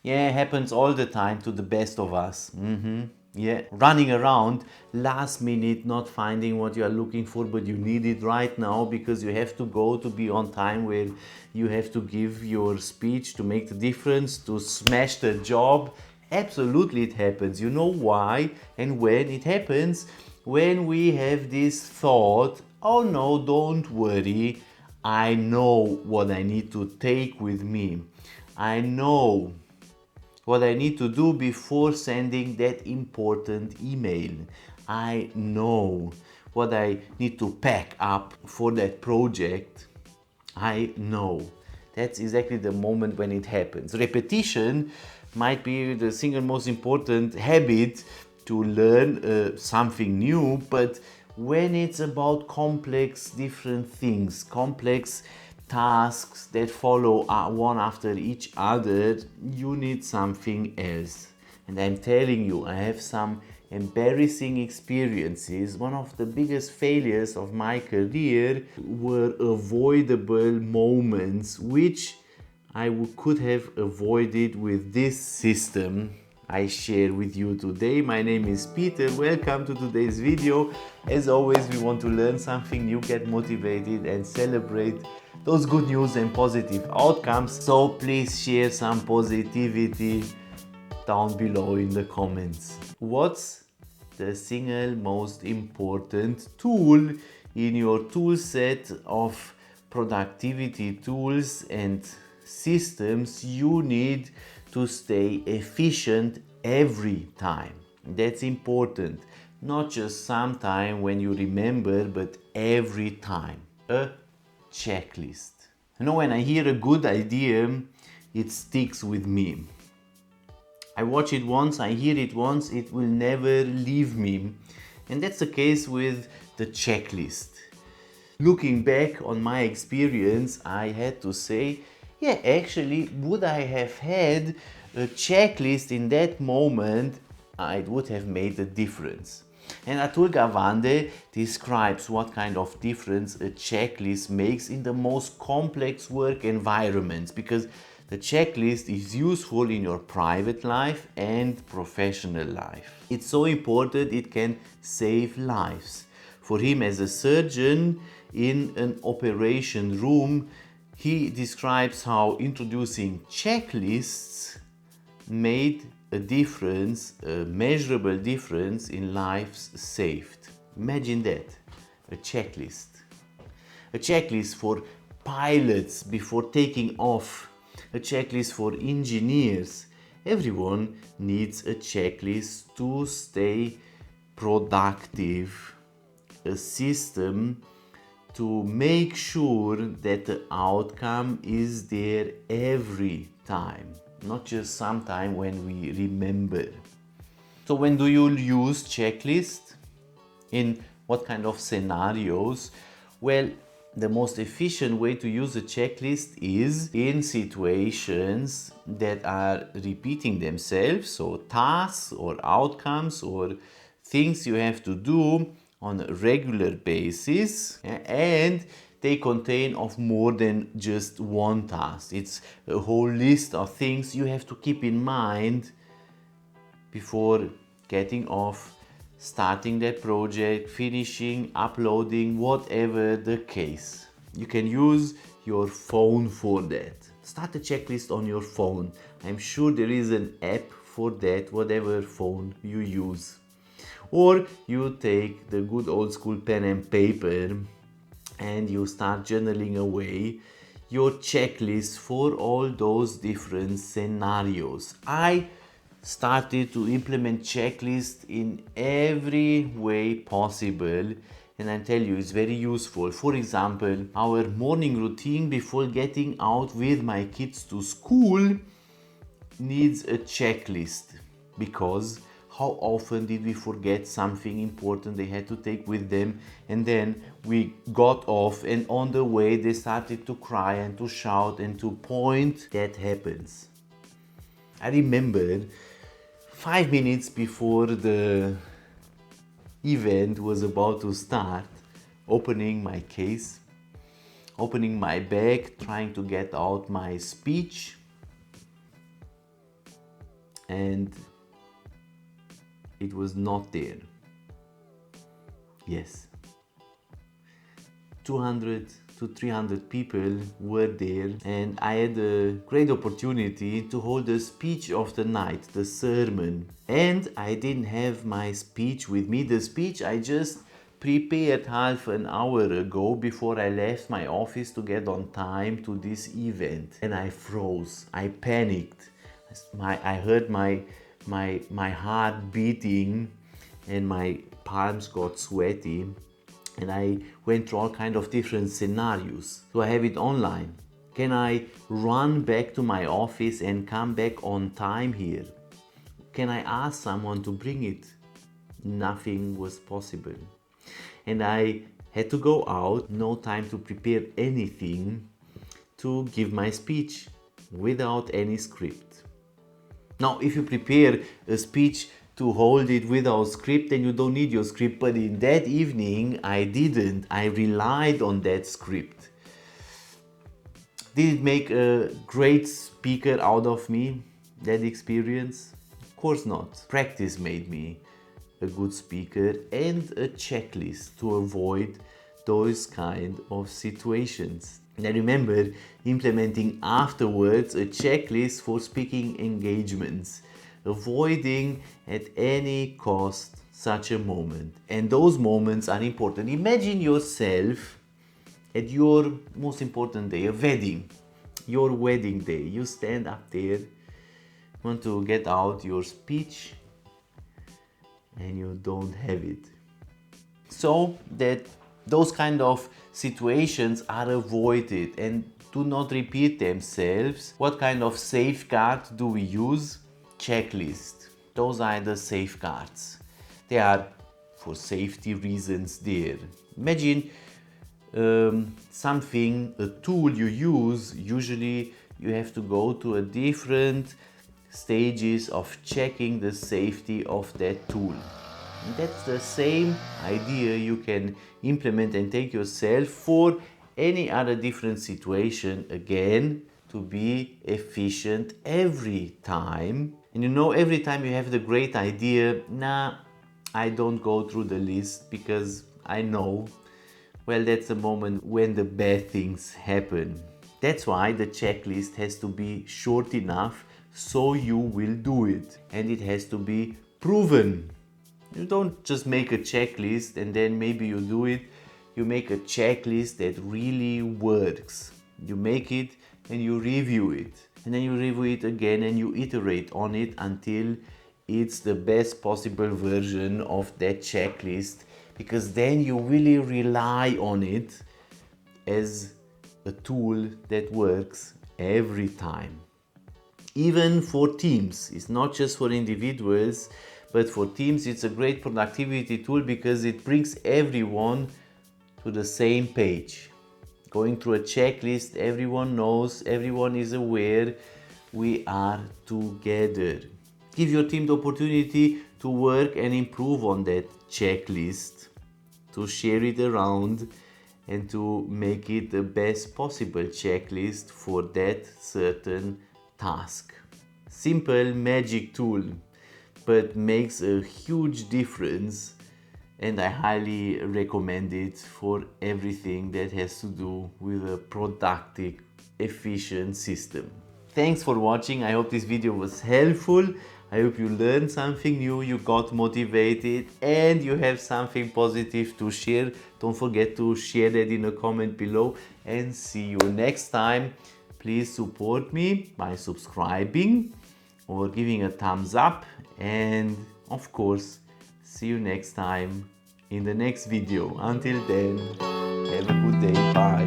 Yeah, happens all the time to the best of us. Yeah, running around last minute, not finding what you are looking for, but you need it right now because you have to go to be on time where you have to give your speech to make the difference, to smash the job. Absolutely, it happens. You know why and when it happens? When we have this thought, oh no, don't worry, I know what I need to take with me. I know what I need to do before sending that important email. I know what I need to pack up for that project. I know. That's exactly the moment when it happens. Repetition might be the single most important habit to learn something new, but when it's about complex different things, complex tasks that follow one after each other, you need something else. And I'm telling you, I have some embarrassing experiences. One of the biggest failures of my career were avoidable moments which could have avoided with this system I share with you today. My name is Peter. Welcome to today's video. As always, we want to learn something new, get motivated, and celebrate those good news and positive outcomes. So please share some positivity down below in the comments. What's the single most important tool in your tool set of productivity tools and systems you need to stay efficient every time? That's important. Not just sometime when you remember, but every time. A checklist. You know, when I hear a good idea, it sticks with me. I watch it once, I hear it once, it will never leave me. And that's the case with the checklist. Looking back on my experience, I had to say, yeah, actually, would I have had a checklist in that moment, it would have made a difference. And Atul Gawande describes what kind of difference a checklist makes in the most complex work environments, because the checklist is useful in your private life and professional life. It's so important, it can save lives. For him, as a surgeon in an operation room, he describes how introducing checklists made a difference, a measurable difference in lives saved. Imagine that, a checklist. A checklist for pilots before taking off, a checklist for engineers. Everyone needs a checklist to stay productive, a system to make sure that the outcome is there every time, not just sometime when we remember. So when do you use checklist? In what kind of scenarios? Well, the most efficient way to use a checklist is in situations that are repeating themselves, so tasks or outcomes or things you have to do on a regular basis, and they contain of more than just one task. It's a whole list of things you have to keep in mind before getting off, starting that project, finishing, uploading, whatever the case. You can use your phone for that. Start a checklist on your phone. I'm sure there is an app for that, whatever phone you use. Or you take the good old school pen and paper and you start journaling away your checklist for all those different scenarios. I started to implement checklists in every way possible, and I tell you, it's very useful. For example, our morning routine before getting out with my kids to school needs a checklist, because how often did we forget something important they had to take with them, and then we got off and on the way they started to cry and to shout and to point? That happens. I remember 5 minutes before the event was about to start, opening my case, opening my bag, trying to get out my speech, and it was not there. Yes, 200 to 300 people were there, and I had a great opportunity to hold the speech of the night, the sermon. And I didn't have my speech with me. The speech I just prepared half an hour ago before I left my office to get on time to this event. And I froze, I panicked. I heard my heart beating and my palms got sweaty, and I went through all kind of different scenarios. Do I have it online? Can I run back to my office and come back on time here? Can I ask someone to bring it? Nothing was possible. And I had to go out, no time to prepare anything, to give my speech without any script. Now, if you prepare a speech to hold it without script, then you don't need your script. But in that evening, I didn't. I relied on that script. Did it make a great speaker out of me, that experience? Of course not. Practice made me a good speaker, and a checklist to avoid those kind of situations. And I remember implementing afterwards a checklist for speaking engagements, avoiding at any cost such a moment. And those moments are important. Imagine yourself at your most important day, a wedding, your wedding day. You stand up there, want to get out your speech, and you don't have it. So that those kind of situations are avoided and do not repeat themselves. What kind of safeguard do we use? Checklist. Those are the safeguards. They are for safety reasons there. Imagine something, a tool you use. Usually you have to go to a different stages of checking the safety of that tool. And that's the same idea you can implement and take yourself for any other different situation, again, to be efficient every time. And you know, every time you have the great idea, I don't go through the list because I know, well, that's the moment when the bad things happen. That's why the checklist has to be short enough so you will do it, and it has to be proven. You don't just make a checklist and then maybe you do it. You make a checklist that really works. You make it and you review it, and then you review it again and you iterate on it until it's the best possible version of that checklist, because then you really rely on it as a tool that works every time. Even for teams, it's not just for individuals, but for teams it's a great productivity tool because it brings everyone to the same page. Going through a checklist, everyone knows, everyone is aware, we are together. Give your team the opportunity to work and improve on that checklist, to share it around and to make it the best possible checklist for that certain task. Simple magic tool, but makes a huge difference, and I highly recommend it for everything that has to do with a productive, efficient system. Thanks for watching. I hope this video was helpful. I hope you learned something new, you got motivated, and you have something positive to share. Don't forget to share that in a comment below, and see you next time. Please support me by subscribing or giving a thumbs up, and of course, see you next time in the next video. Until then, have a good day. Bye.